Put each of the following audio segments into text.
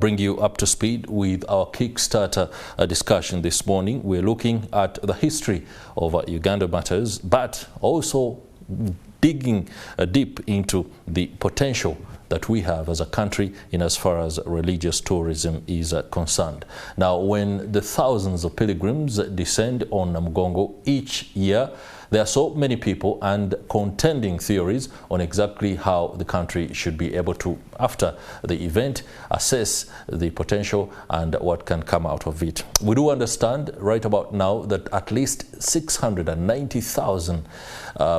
bring you up to speed with our Kickstarter discussion this morning. We're looking at the history of Uganda Matters, but also digging deep into the potential that we have as a country in as far as religious tourism is concerned. Now, when the thousands of pilgrims descend on Namugongo each year, there are so many people and contending theories on exactly how the country should be able to, after the event, assess the potential and what can come out of it. We do understand right about now that at least 690,000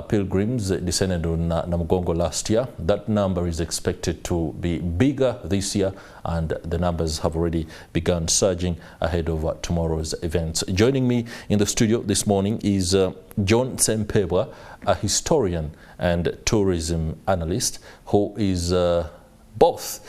pilgrims descended on Namugongo last year. That number is expected to be bigger this year, and the numbers have already begun surging ahead of tomorrow's events. Joining me in the studio this morning is John Ssempebwa, a historian and tourism analyst who is both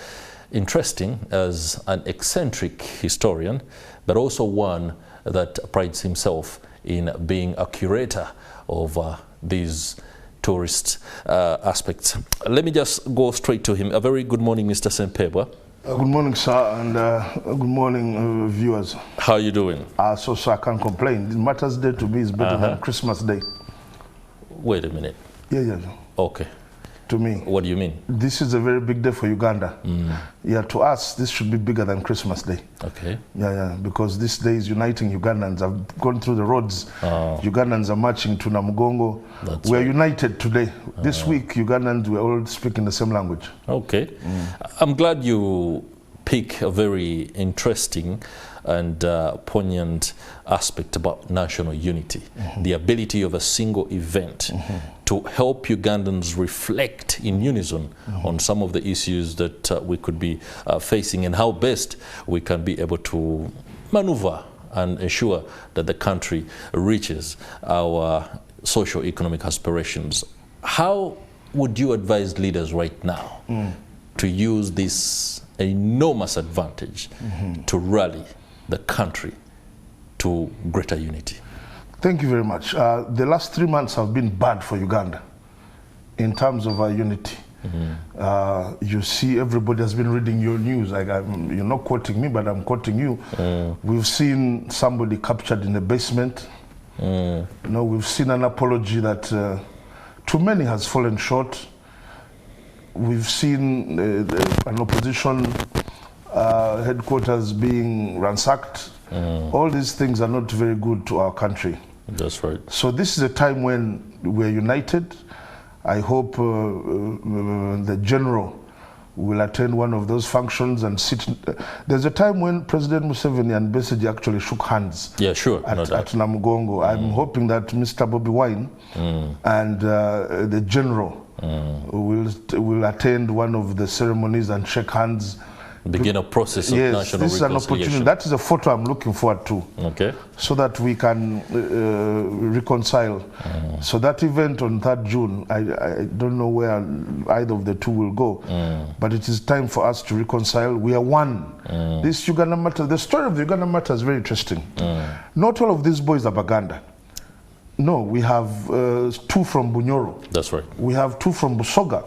interesting as an eccentric historian, but also one that prides himself in being a curator of these tourist aspects. Let me just go straight to him. A very good morning, Mr. Ssempebwa. Good morning, sir, and good morning, viewers. How are you doing? So I can't complain. Matters Day to me is better than Christmas Day. Wait a minute. Yeah. Okay. To me. What do you mean? This is a very big day for Uganda. Yeah, to us, this should be bigger than Christmas Day. Okay. Yeah, because this day is uniting Ugandans. I've gone through the roads. Ugandans are marching to Namugongo. We're united today. This week, Ugandans were all speaking the same language. Okay. I'm glad you pick a very interesting and poignant aspect about national unity, the ability of a single event to help Ugandans reflect in unison on some of the issues that we could be facing, and how best we can be able to maneuver and ensure that the country reaches our socio-economic aspirations. How would you advise leaders right now to use this enormous advantage to rally the country to greater unity? Thank you very much. The last 3 months have been bad for Uganda in terms of our unity. You see, everybody has been reading your news. You're not quoting me, but I'm quoting you. We've seen somebody captured in the basement. We've seen an apology that to many has fallen short. We've seen an opposition headquarters being ransacked. All these things are not very good to our country. That's right. So this is a time when we're united. I hope the general will attend one of those functions and sit. There's a time when President Museveni and Besigye actually shook hands. Yeah, sure. At Namugongo. I'm hoping that Mr. Bobi Wine and the general will attend one of the ceremonies and shake hands. Begin a process of national reconciliation. Yes, this is an opportunity. That is a photo I'm looking forward to. Okay. So that we can reconcile. So that event on 3rd June, I don't know where either of the two will go, but it is time for us to reconcile. We are one. This Uganda matter, the story of the Uganda matter is very interesting. Not all of these boys are Baganda. No, we have 2 from Bunyoro. That's right. We have 2 from Busoga,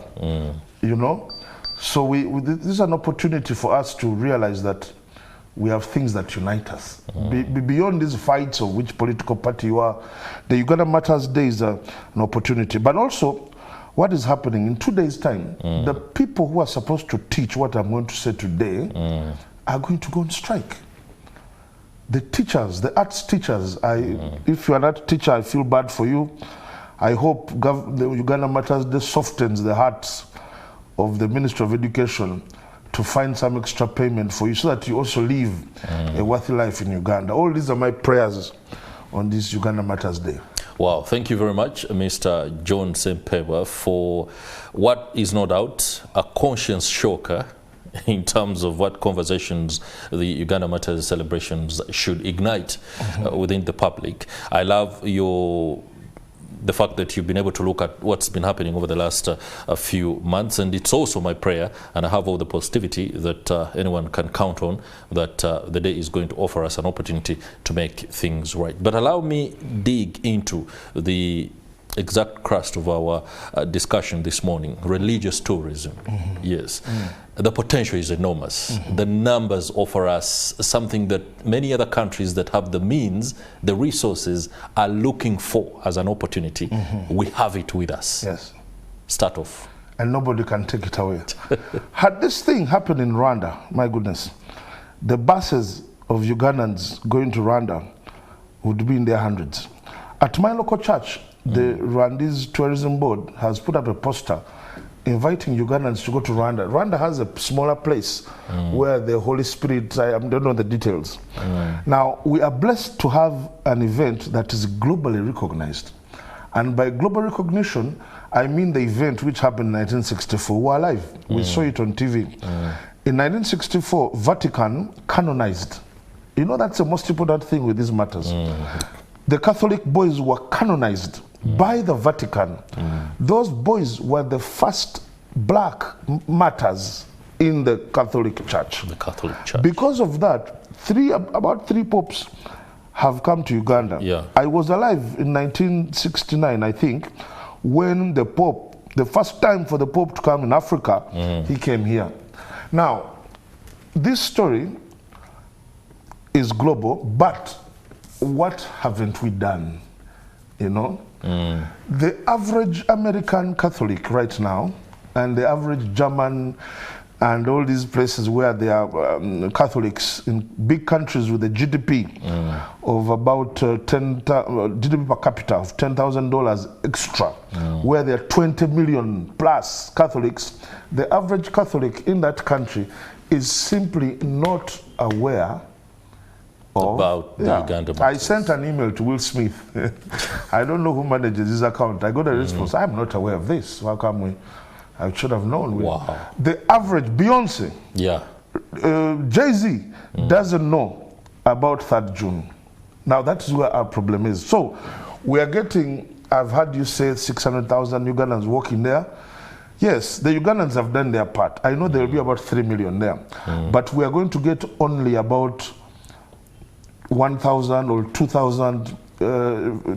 So this is an opportunity for us to realize that we have things that unite us. Beyond these fights of which political party you are, the Uganda Matters Day is an opportunity. But also, what is happening in 2 days' time, the people who are supposed to teach what I'm going to say today are going to go on strike. The teachers, the arts teachers, if you're an art teacher, I feel bad for you. I hope the Uganda Matters Day softens the hearts of the Ministry of Education to find some extra payment for you so that you also live a worthy life in Uganda. All these are my prayers on this Uganda Matters Day. Wow, thank you very much, Mr. John Ssempebwa, for what is no doubt a conscience shocker in terms of what conversations the Uganda Matters celebrations should ignite within the public. I love the fact that you've been able to look at what's been happening over the last few months, and it's also my prayer, and I have all the positivity that anyone can count on, that the day is going to offer us an opportunity to make things right. But allow me dig into the exact crust of our discussion this morning, religious tourism. Yes. The potential is enormous. The numbers offer us something that many other countries that have the means, the resources, are looking for as an opportunity. We have it with us. Yes. Start off. And nobody can take it away. Had this thing happened in Rwanda, my goodness, the buses of Ugandans going to Rwanda would be in their hundreds. At my local church, the Rwandese Tourism Board has put up a poster inviting Ugandans to go to Rwanda. Rwanda has a smaller place where the Holy Spirit, I don't know the details. Now, we are blessed to have an event that is globally recognized. And by global recognition, I mean the event which happened in 1964. We're alive. We saw it on TV. In 1964, Vatican canonized. You know, that's the most important thing with these matters. The Catholic boys were canonized by the Vatican. Those boys were the first black martyrs in the Catholic Church. The Catholic Church. Because of that, about three popes have come to Uganda. Yeah. I was alive in 1969, I think, when the Pope, the first time for the Pope to come in Africa, he came here. Now, this story is global, but what haven't we done? You know? The average American Catholic right now, and the average German, and all these places where there are Catholics in big countries with a GDP of about GDP per capita of $10,000 extra, where there are 20 million plus Catholics, the average Catholic in that country is simply not aware about the Uganda Martyrs. I sent an email to Will Smith. I don't know who manages his account. I got a response. I'm not aware of this. How come we? I should have known. Wow. The average Beyonce, Jay-Z doesn't know about 3rd June. Now that is where our problem is. So we are getting, I've heard you say 600,000 Ugandans walking there. Yes, the Ugandans have done their part. I know there will be about 3 million there. But we are going to get only about 1,000 or 2,000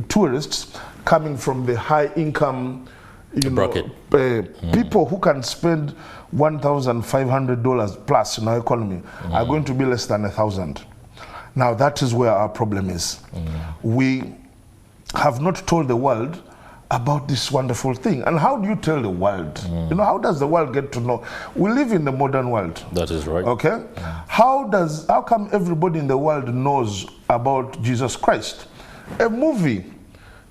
tourists coming from the high income people who can spend $1,500 plus in our economy are going to be less than 1,000. Now that is where our problem is. We have not told the world about this wonderful thing. And how do you tell the world? You know, how does the world get to know? We live in the modern world. That is right. Okay? How come everybody in the world knows about Jesus Christ? A movie,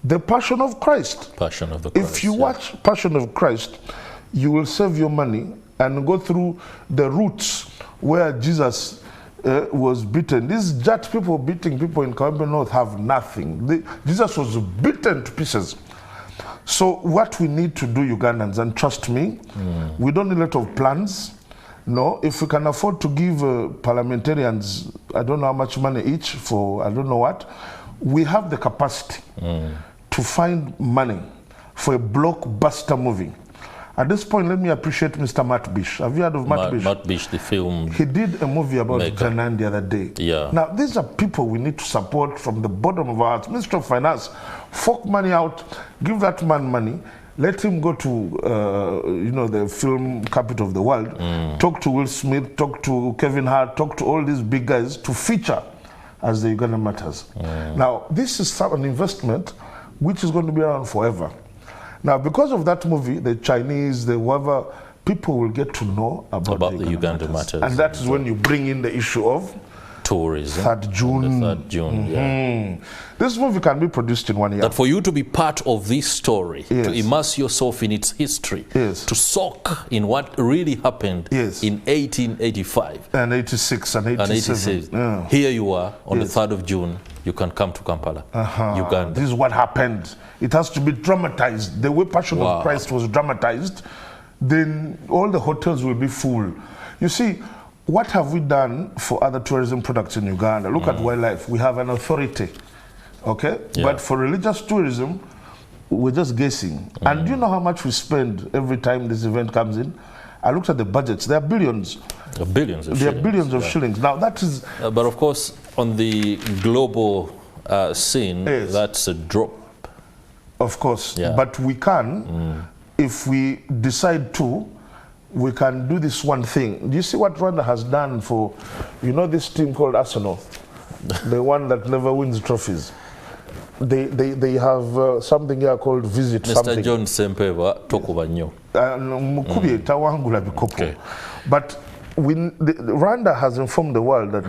The Passion of Christ. Passion of the Christ. If you watch Passion of Christ, you will save your money and go through the routes where Jesus was beaten. These Jat people beating people in Kawempe North have nothing. Jesus was beaten to pieces. So what we need to do, Ugandans, and trust me, we don't need a lot of plans. No, if we can afford to give parliamentarians, I don't know how much money each for, I don't know what, we have the capacity to find money for a blockbuster movie. At this point, let me appreciate Mr. Matt Bish. Have you heard of Matt Bish? Matt Bish, the film. He did a movie about Janan the other day. Yeah. Now, these are people we need to support from the bottom of our hearts. Minister of Finance, fork money out, give that man money, let him go to, the film capital of the world, talk to Will Smith, talk to Kevin Hart, talk to all these big guys to feature as the Uganda Martyrs. Now, this is an investment which is going to be around forever. Now, because of that movie, the Chinese, the whoever, people will get to know about the Uganda Martyrs. And that is when you bring in the issue of tourism. 3rd June. 3rd June, This movie can be produced in 1 year. That for you to be part of this story, to immerse yourself in its history, to soak in what really happened in 1885. And 86 and 87. Here you are on the 3rd of June. You can come to Kampala, Uganda. This is what happened. It has to be dramatized. The way Passion of Christ was dramatized, then all the hotels will be full. You see, what have we done for other tourism products in Uganda? Look at wildlife. We have an authority, okay? But for religious tourism, we're just guessing. And do you know how much we spend every time this event comes in? I looked at the budgets. There are billions. Billions of shillings. There are billions of shillings. Now that is... but of course, on the global scene, that's a drop Of course, Yeah. but we can, if we decide to, we can do this one thing. Do you see what Rwanda has done for, you know, this team called Arsenal, the one that never wins trophies? They have something here called Visit Mr. something. John Ssempebwa tokuba nnyo. Okay. But Rwanda has informed the world that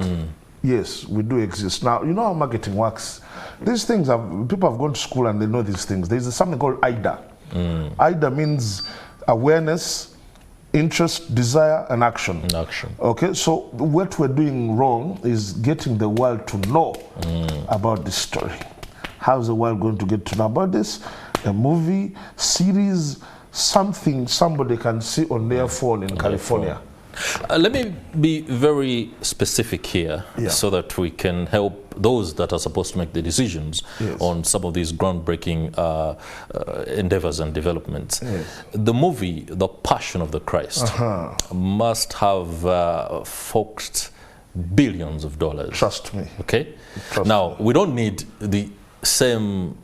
yes, we do exist. Now, you know how marketing works. These things people have gone to school and they know these things. There's something called IDA. IDA means awareness, interest, desire, and action. Okay, so what we're doing wrong is getting the world to know about this story. How's the world going to get to know about this? A movie, series, something somebody can see on their phone in California. Let me be very specific here so that we can help those that are supposed to make the decisions on some of these groundbreaking endeavors and developments. The movie, The Passion of the Christ, must have forked billions of dollars. Trust me. Okay? Trust now, me. we don't need the same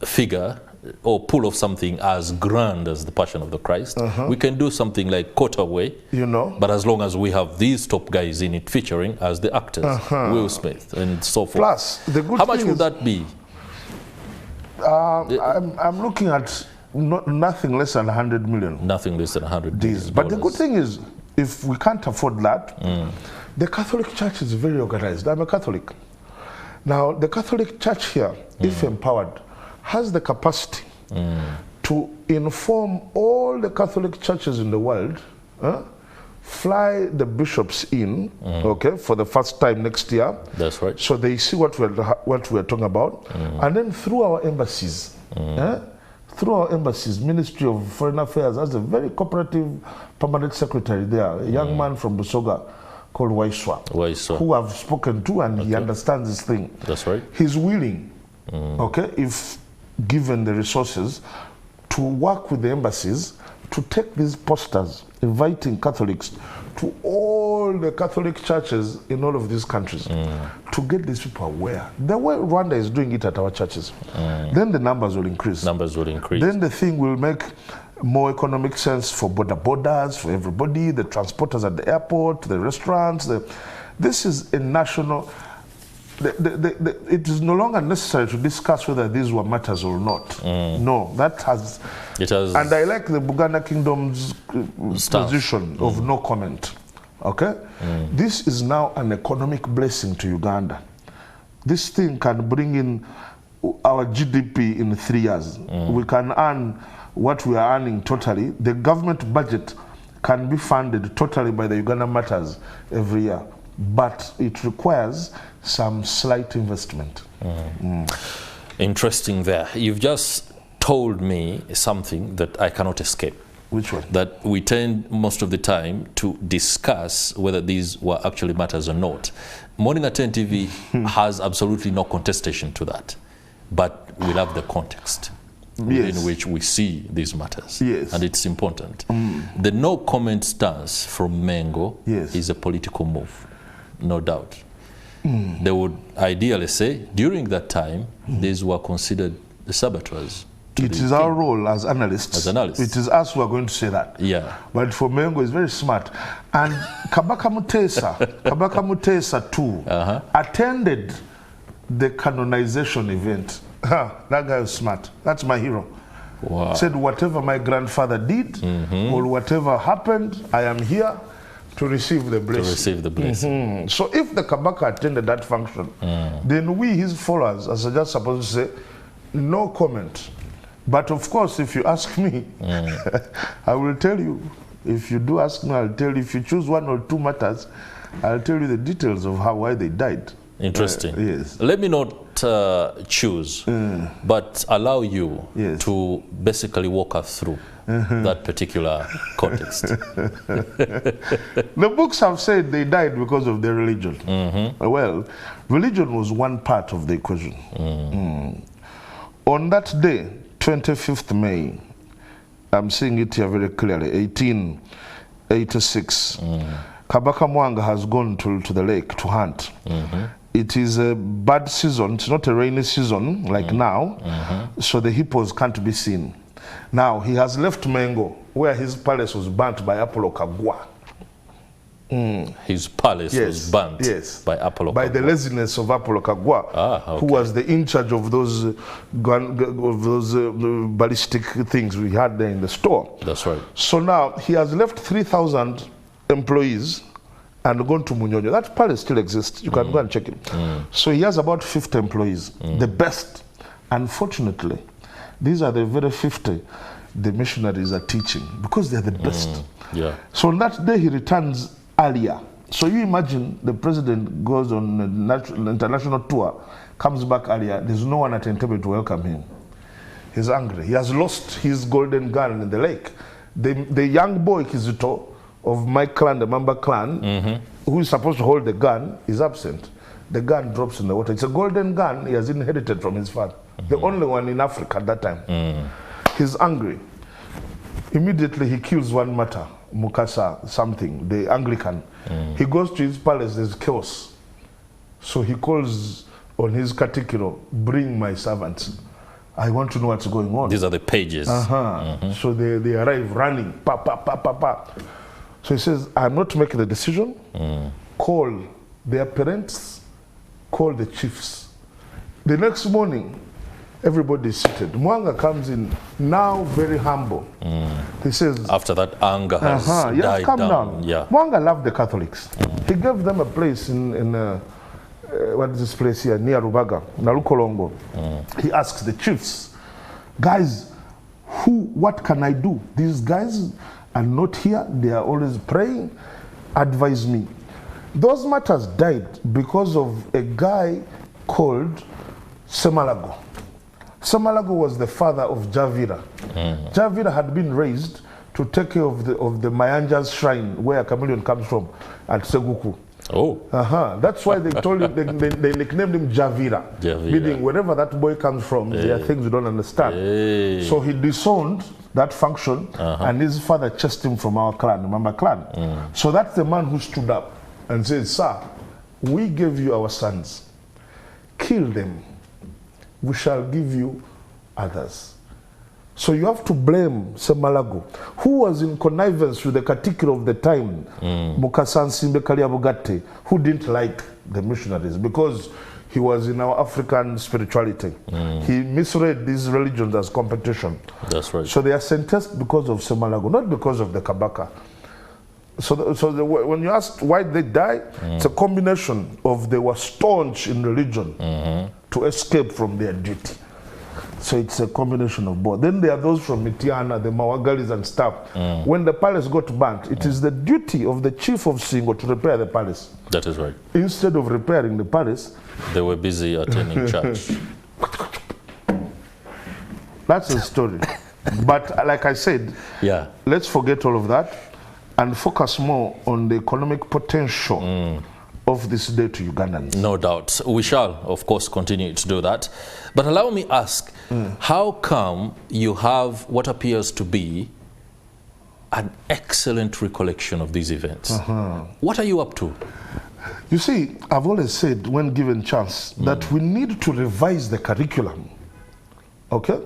figure or pull of something as grand as The Passion of the Christ. We can do something like Quarterway, you know, but as long as we have these top guys in it featuring as the actors, Will Smith and so forth. Plus, the good How much thing would that be? I'm looking at nothing less than 100 million. Nothing less than 100 million. But the good thing is, if we can't afford that, the Catholic Church is very organized. I'm a Catholic. Now, the Catholic Church here, if empowered, has the capacity to inform all the Catholic churches in the world, fly the bishops in, okay, for the first time next year. That's right. So they see what we're talking about, and then through our embassies, Ministry of Foreign Affairs has a very cooperative permanent secretary there, a young man from Busoga called Waiswa, who I've spoken to, and he understands this thing. That's right. He's willing, okay, if given the resources, to work with the embassies to take these posters inviting Catholics to all the Catholic churches in all of these countries to get these people aware. The way Rwanda is doing it at our churches, then the numbers will increase. Numbers will increase. Then the thing will make more economic sense for borders, for everybody, the transporters at the airport, the restaurants. This is a national... it is no longer necessary to discuss whether these were matters or not. No, that has... It has... And I like the Buganda Kingdom's position of no comment. Okay? This is now an economic blessing to Uganda. This thing can bring in our GDP in 3 years. We can earn what we are earning totally. The government budget can be funded totally by the Uganda Martyrs every year. But it requires some slight investment. Interesting there. You've just told me something that I cannot escape. Which one? That we tend most of the time to discuss whether these were actually matters or not. Morning at NTV has absolutely no contestation to that. But we love the context within which we see these matters. And it's important. The no comment stance from Mengo is a political move, no doubt. They would ideally say, during that time, these were considered the saboteurs. It is our role as analysts. As analysts. It is us who are going to say that. But for Mengo, it's very smart. And Kabaka Mutesa too, attended the canonization event. That guy was smart. That's my hero. Said, whatever my grandfather did, or whatever happened, I am here to receive the blessing. To receive the blessing. So if the Kabaka attended that function, then we, his followers, are just supposed to say, no comment. But of course, if you ask me, I will tell you. If you do ask me, I'll tell you. If you choose one or two matters, I'll tell you the details of why they died. Interesting. Let me not choose, but allow you to basically walk us through that particular context. The books have said they died because of their religion. Well, religion was one part of the equation. On that day, 25th May, I'm seeing it here very clearly, 1886, Kabaka Mwanga has gone to the lake to hunt. it is a bad season. It's not a rainy season like now, so the hippos can't be seen. Now, he has left Mengo, where his palace was burnt by Apollo Kagwa. His palace was burnt by Apollo by Kagwa. the laziness of Apollo Kagwa, who was in charge of those ballistic things we had there in the store. That's right. So now he has left 3,000 employees and gone to Munyonyo. That palace still exists. You can go and check it. So he has about 50 employees, the best. Unfortunately, these are the very 50 the missionaries are teaching because they're the best. So on that day he returns earlier. So you imagine the president goes on an international tour, comes back earlier, there's no one at Entebbe to welcome him. He's angry. He has lost his golden gun in the lake. The young boy Kizito of my clan, the Mamba clan, who is supposed to hold the gun, is absent. The gun drops in the water. It's a golden gun he has inherited from his father. The only one in Africa at that time. He's angry. Immediately he kills one Mata, Mukasa something, the Anglican. He goes to his palace, there's chaos. So he calls on his catikiro, bring my servants. I want to know what's going on. These are the pages. So they arrive running, pa, pa, pa, pa, pa. So he says, I'm not making the decision. Call their parents, call the chiefs. The next morning, everybody is seated. Mwanga comes in, now very humble. He says, after that anger has died come down. Mwanga loved the Catholics. He gave them a place in what is this place here, near Rubaga, Narukolongo. He asks the chiefs, guys, what can I do? These guys are not here, they are always praying, advise me. Those Martyrs died because of a guy called Semalago. Semalago was the father of Javira. Javira had been raised to take care of the Mayanja's shrine, where a chameleon comes from, at Seguku. That's why they told him, they nicknamed him Javira, meaning wherever that boy comes from, there are things we don't understand. So he disowned that function, and his father chased him from our clan, the Mamba clan. So that's the man who stood up and said, sir, we gave you our sons, kill them, we shall give you others. So you have to blame Semalago, who was in connivance with the catikiro of the time, Mukasan Simbe Kaliabugate, who didn't like the missionaries because he was in our African spirituality. He misread these religions as competition. That's right. So they are sentenced because of Semalago, not because of the Kabaka. When you ask why they die, it's a combination of they were staunch in religion to escape from their duty. So it's a combination of both. Then there are those from Mitiana, the Mawagalis and stuff. When the palace got burnt, it is the duty of the chief of Singo to repair the palace. That is right. Instead of repairing the palace, they were busy attending church. That's the story. But like I said, let's forget all of that and focus more on the economic potential of this day to Ugandans. No doubt. We shall, of course, continue to do that. But allow me ask, how come you have what appears to be an excellent recollection of these events? What are you up to? You see, I've always said, when given chance, that we need to revise the curriculum. Okay?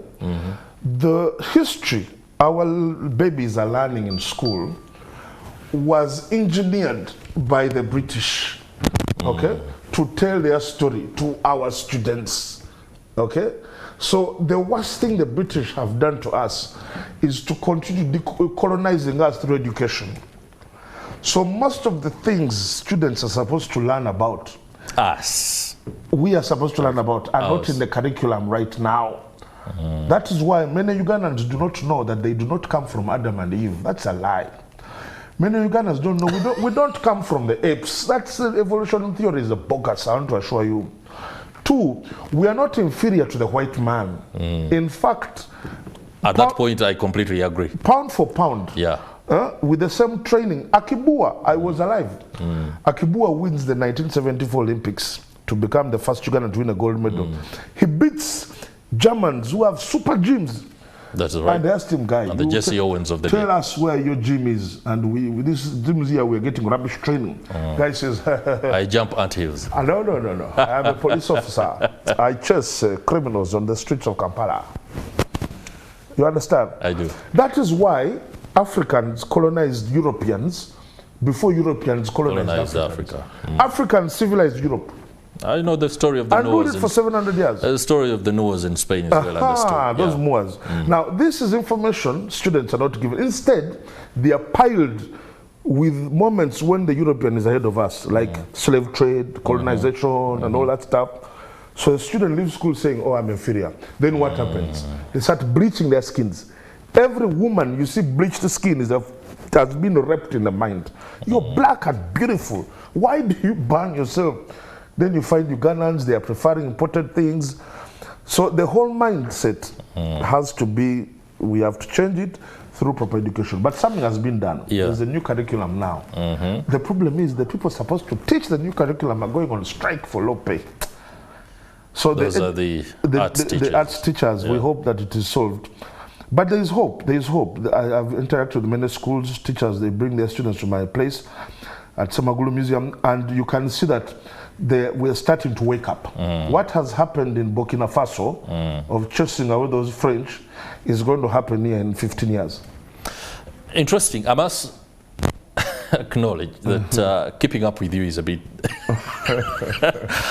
The history our babies are learning in school was engineered by the British, okay, to tell their story to our students, okay? So the worst thing the British have done to us is to continue colonizing us through education. So most of the things students are supposed to learn about, we are supposed to learn about, are not in the curriculum right now. That is why many Ugandans do not know that they do not come from Adam and Eve. That's a lie. Many Ugandans don't know. We don't come from the apes. That's evolution theory is a bogus, I want to assure you. Two, we are not inferior to the white man. In fact, at that point, I completely agree. Pound for pound. With the same training. Akibua, I was alive. Akibua wins the 1974 Olympics to become the first Ugandan to win a gold medal. He beats Germans who have super gyms. That's right. And they asked him, guy, and the Jesse Owens of the tell day. us where your gym is, and with this gym here we're getting rubbish training. Guy says, I jump anthills. No. I'm a police officer. I chase criminals on the streets of Kampala. You understand? I do. That is why Africans colonized Europeans before Europeans colonized Africa. Africans civilized Europe. I know the story of the and Moors. ruled it for 700 years. The story of the Moors in Spain is well understood. Those Moors. Now, this is information students are not given. Instead, they are piled with moments when the European is ahead of us, like slave trade, colonization, and all that stuff. So a student leaves school saying, oh, I'm inferior. Then what happens? They start bleaching their skins. Every woman you see bleached skin has been raped in the mind. You're black and beautiful. Why do you burn yourself? Then you find Ugandans, they are preferring imported things. So the whole mindset has to be, we have to change it through proper education. But something has been done. There's a new curriculum now. The problem is the people supposed to teach the new curriculum are going on strike for low pay. So those are the arts teachers. The arts teachers, we hope that it is solved. But there is hope, there is hope. I've interacted with many schools, teachers, they bring their students to my place at Ssempebwa Museum, and you can see that we're starting to wake up. What has happened in Burkina Faso of chasing away those French is going to happen here in 15 years. Interesting. I must acknowledge that keeping up with you is a bit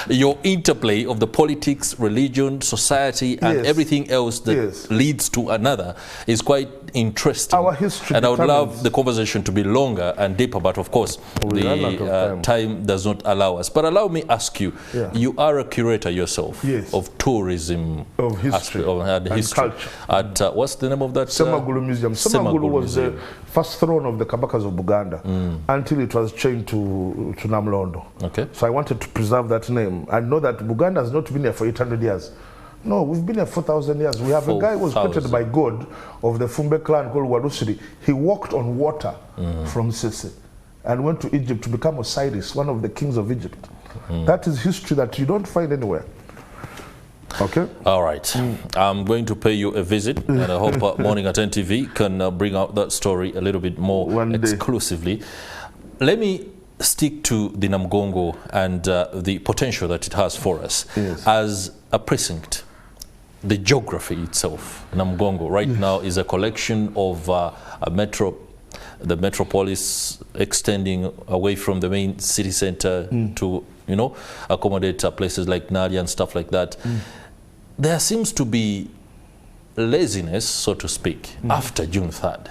your interplay of the politics, religion, society, and everything else that leads to another is quite interesting. Our history, and I would love the conversation to be longer and deeper, but of course the time does not allow us. But allow me ask you, you are a curator yourself of tourism, of history, and history culture. At what's the name of that? Ssempebwa Museum. Ssempebwa was the first throne of the Kabakas of Buganda until it was changed to Namlondo. Okay. So I wanted to preserve that name. I know that Buganda has not been here for 800 years. No, we've been here 4,000 years. We have a guy who was created by God of the Fumbe clan called Warusiri. He walked on water from Sese and went to Egypt to become Osiris, one of the kings of Egypt. That is history that you don't find anywhere. Okay. All right. I'm going to pay you a visit, and I hope Morning at NTV can bring out that story a little bit more exclusively. Let me stick to the Namgongo and the potential that it has for us as a precinct. The geography itself, Namgongo, right now is a collection of the metropolis extending away from the main city center to, accommodate places like Nali and stuff like that. There seems to be laziness, so to speak, after June 3rd.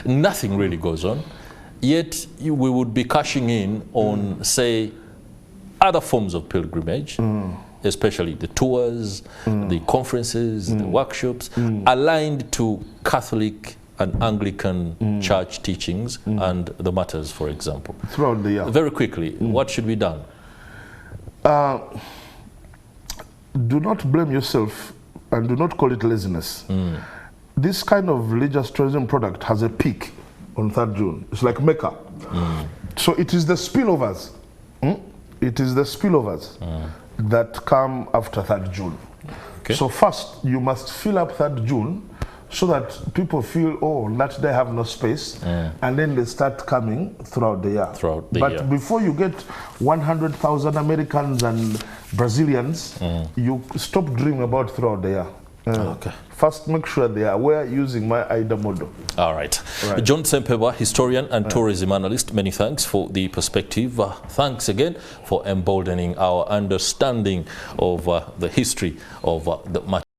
Nothing really goes on. Yet we would be cashing in on, say, other forms of pilgrimage, especially the tours, the conferences, the workshops, aligned to Catholic and Anglican church teachings and the Martyrs, for example. Throughout the year. Very quickly, what should be done? Do not blame yourself and do not call it laziness. This kind of religious tourism product has a peak on 3rd June. It's like Mecca. So it is the spillovers. It is the spillovers that come after 3rd June. Okay. So first, you must fill up 3rd June so that people feel, oh, that they have no space, and then they start coming throughout the year. But before you get 100,000 Americans and Brazilians, you stop dreaming about throughout the year. Okay. First, make sure they are aware using my IDA model. All right. John Ssempebwa, historian and tourism analyst, many thanks for the perspective. Thanks again for emboldening our understanding of the history of the